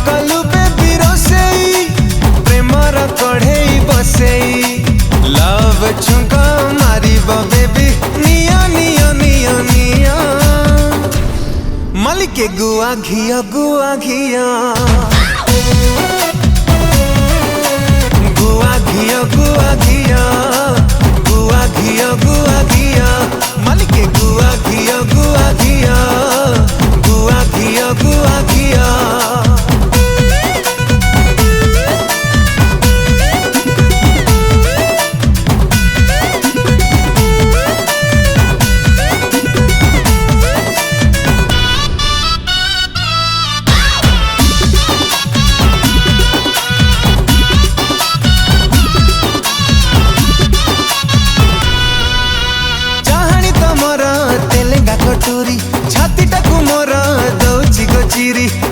कलु baby रोसेई Premiere कढ़ेई बसेई love छुंका मारिब baby निया निया निया निया मलिके गुआ घिया गुआ घिया गुआ घिया गुआ घिया गुआ घिया गुआ घिया मलिके गुआ घिया गुआ घिया।